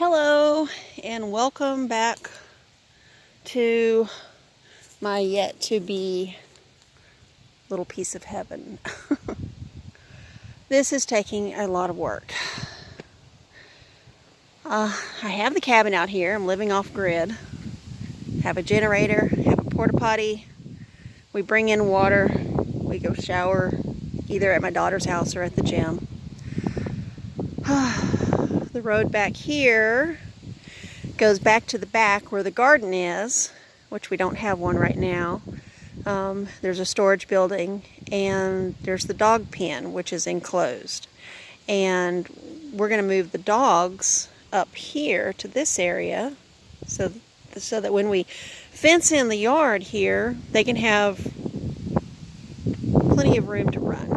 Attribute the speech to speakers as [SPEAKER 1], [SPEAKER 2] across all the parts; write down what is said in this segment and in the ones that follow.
[SPEAKER 1] Hello and welcome back to my yet to be little piece of heaven. This is taking a lot of work. I have the cabin out here. I'm living off grid. Have a generator, have a porta potty. We bring in water. We go shower either at my daughter's house or at the gym. The road back here goes back to the back where the garden is, which we don't have one right now. There's a storage building, and there's the dog pen, which is enclosed. And we're going to move the dogs up here to this area so that when we fence in the yard here, they can have plenty of room to run.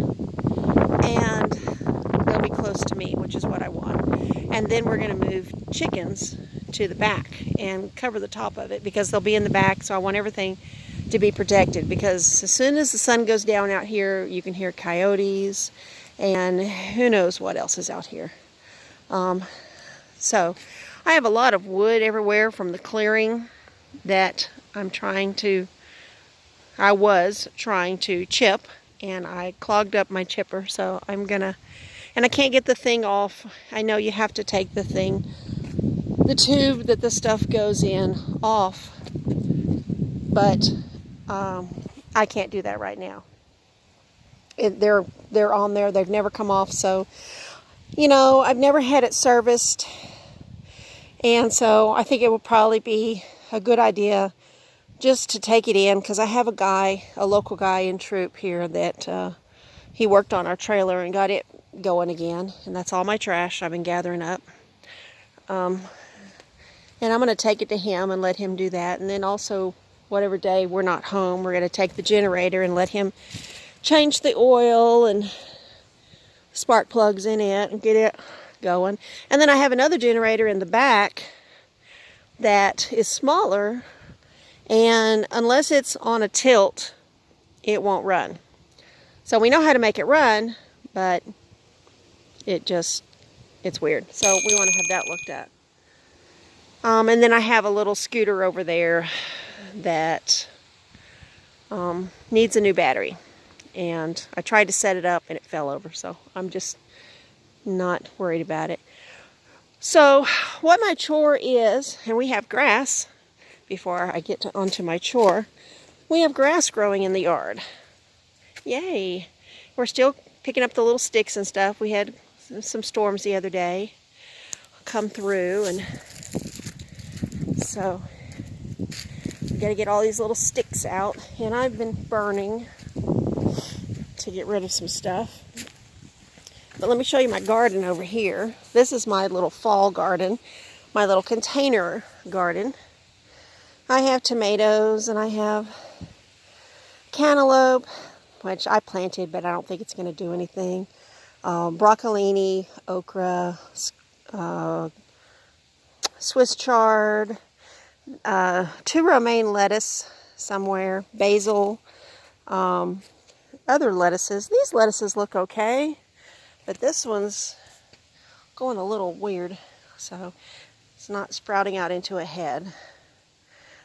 [SPEAKER 1] And they'll be close to me, which is what I want. And then we're going to move chickens to the back and cover the top of it because they'll be in the back, so I want everything to be protected, because as soon as the sun goes down out here, you can hear coyotes and who knows what else is out here. So I have a lot of wood everywhere from the clearing that I was trying to chip, and I clogged up my chipper, so and I can't get the thing off. I know you have to take the tube that the stuff goes in off, but I can't do that right now. They're on there. They've never come off, so I've never had it serviced, and so I think it would probably be a good idea just to take it in, because I have a local guy in Troop here that he worked on our trailer and got it going again, and that's all my trash I've been gathering up. And I'm going to take it to him and let him do that, and then also whatever day we're not home, we're going to take the generator and let him change the oil and spark plugs in it and get it going. And then I have another generator in the back that is smaller, and unless it's on a tilt, it won't run. So we know how to make it run, but it's weird. So we want to have that looked at. And then I have a little scooter over there that needs a new battery. And I tried to set it up and it fell over, so I'm just not worried about it. So what my chore is, and we have grass, before I get onto my chore, we have grass growing in the yard. Yay! We're still picking up the little sticks and stuff. We had some storms the other day come through, and so we got to get all these little sticks out, and I've been burning to get rid of some stuff. But let me show you my garden over here. This is my little fall garden, my little container garden. I have tomatoes, and I have cantaloupe, which I planted, but I don't think it's going to do anything. Broccolini, okra, Swiss chard, 2 romaine lettuce somewhere, basil, other lettuces. These lettuces look okay, but this one's going a little weird, so it's not sprouting out into a head.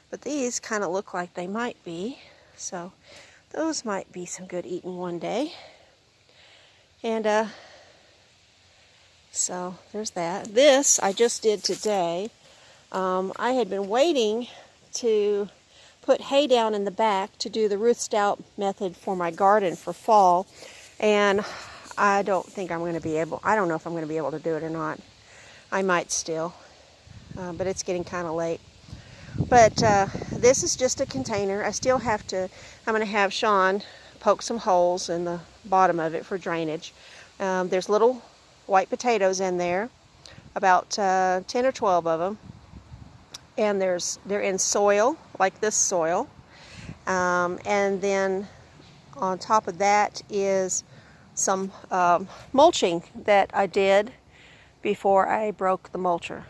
[SPEAKER 1] But these kind of look like they might be, so those might be some good eating one day. And so there's that. This I just did today. I had been waiting to put hay down in the back to do the Ruth Stout method for my garden for fall, and I don't know if I'm going to be able to do it or not. I might still, but it's getting kind of late. But this is just a container. I'm going to have Sean poke some holes in the bottom of it for drainage. There's little white potatoes in there, about 10 or 12 of them. And they're in soil, like this soil. And then on top of that is some mulching that I did before I broke the mulcher.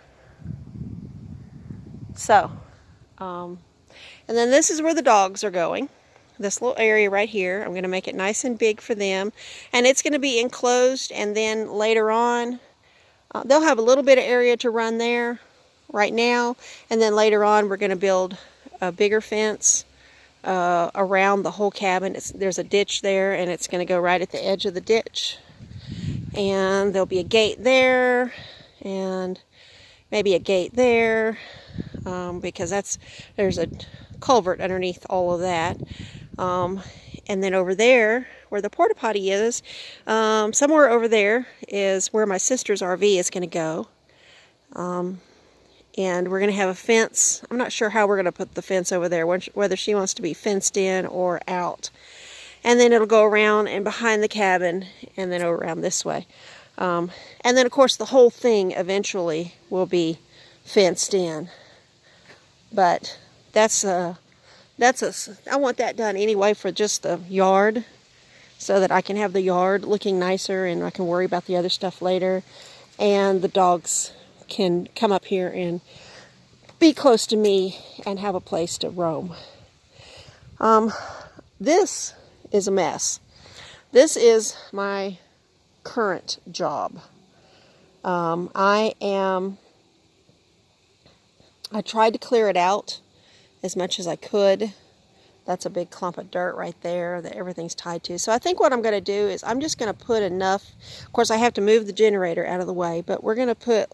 [SPEAKER 1] So, and then this is where the dogs are going. This little area right here. I'm going to make it nice and big for them. And it's going to be enclosed, and then later on They'll have a little bit of area to run there right now, and then later on we're going to build a bigger fence around the whole cabin. There's a ditch there, and it's going to go right at the edge of the ditch. And there'll be a gate there, and maybe a gate there, because there's a culvert underneath all of that. And then over there, where the porta potty is, somewhere over there is where my sister's RV is going to go. And we're going to have a fence. I'm not sure how we're going to put the fence over there, whether she wants to be fenced in or out. And then it'll go around and behind the cabin, and then around this way. And then, of course, the whole thing eventually will be fenced in. But I want that done anyway for just the yard, so that I can have the yard looking nicer and I can worry about the other stuff later. And the dogs can come up here and be close to me and have a place to roam. This is a mess. This is my current job. I tried to clear it out as much as I could. That's a big clump of dirt right there that everything's tied to. So I think what I'm going to do is I'm just going to put enough. Of course, I have to move the generator out of the way, but we're going to put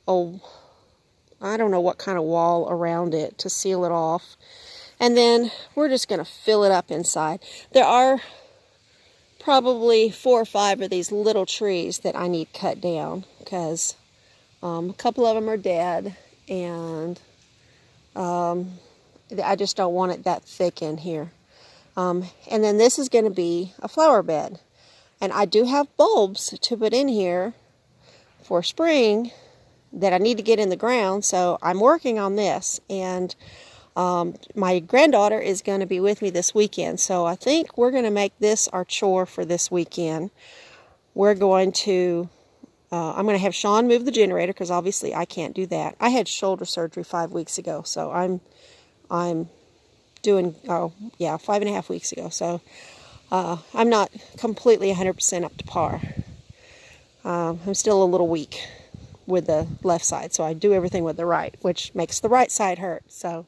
[SPEAKER 1] I don't know what kind of wall around it to seal it off. And then we're just going to fill it up inside. There are probably 4 or 5 of these little trees that I need cut down, because a couple of them are dead, and I just don't want it that thick in here. And then this is going to be a flower bed. And I do have bulbs to put in here for spring that I need to get in the ground, so I'm working on this. And my granddaughter is going to be with me this weekend, so I think we're going to make this our chore for this weekend. We're going to, I'm going to have Sean move the generator, because obviously I can't do that. I had shoulder surgery 5 weeks ago, so I'm doing, 5.5 weeks ago, so I'm not completely 100% up to par. I'm still a little weak with the left side, so I do everything with the right, which makes the right side hurt. So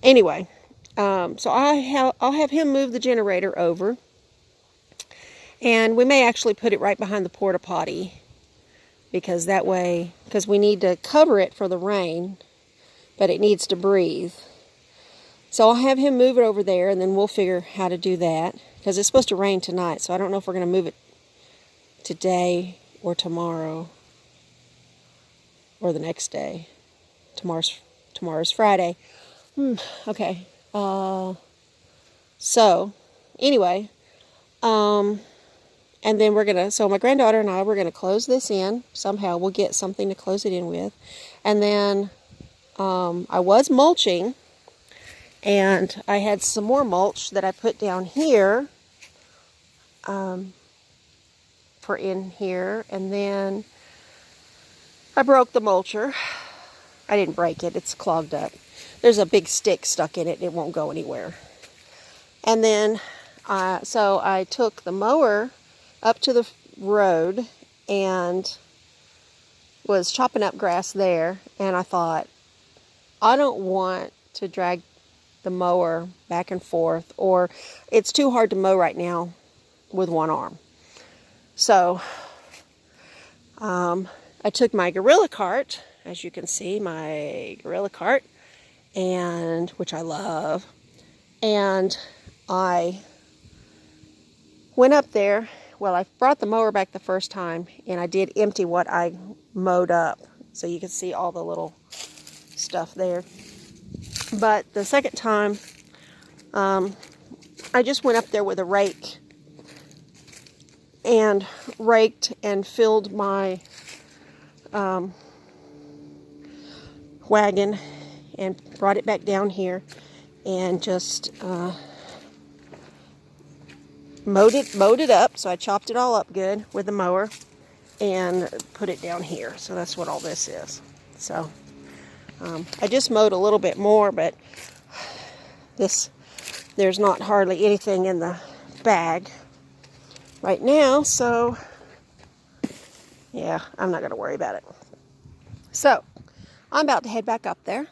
[SPEAKER 1] anyway, so I'll have him move the generator over, and we may actually put it right behind the porta potty, because that way, because we need to cover it for the rain, but it needs to breathe. So I'll have him move it over there, and then we'll figure how to do that, because it's supposed to rain tonight, so I don't know if we're going to move it today or tomorrow or the next day. Tomorrow's Friday. Okay. So anyway, and then so my granddaughter and we're gonna close this in somehow. We'll get something to close it in with. And then I was mulching, and I had some more mulch that I put down here for in here, and then I broke the mulcher. I didn't break it, it's clogged up. There's a big stick stuck in it, it won't go anywhere. And then, so I took the mower up to the road and was chopping up grass there, and I thought, I don't want to drag the mower back and forth, or it's too hard to mow right now with one arm. So, I took my gorilla cart, as you can see, my gorilla cart, and which I love, and I went up there. Well, I brought the mower back the first time, and I did empty what I mowed up, so you can see all the little stuff there. But the second time, I just went up there with a rake and raked and filled my wagon and brought it back down here and just mowed it up. So I chopped it all up good with the mower and put it down here. So that's what all this is. So I just mowed a little bit more, but there's not hardly anything in the bag right now, so Yeah, I'm not going to worry about it. So, I'm about to head back up there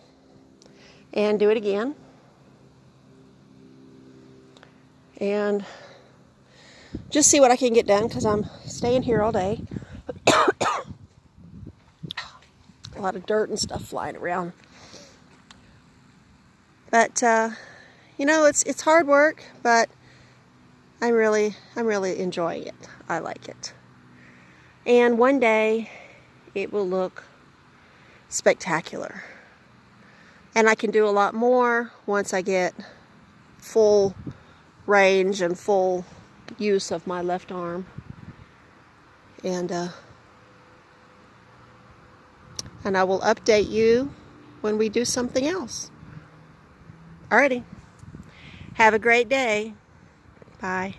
[SPEAKER 1] and do it again. And just see what I can get done because I'm staying here all day. A lot of dirt and stuff flying around. But, you know, it's hard work, but I'm really enjoying it. I like it. And one day, it will look spectacular. And I can do a lot more once I get full range and full use of my left arm. And I will update you when we do something else. Alrighty. Have a great day. Bye.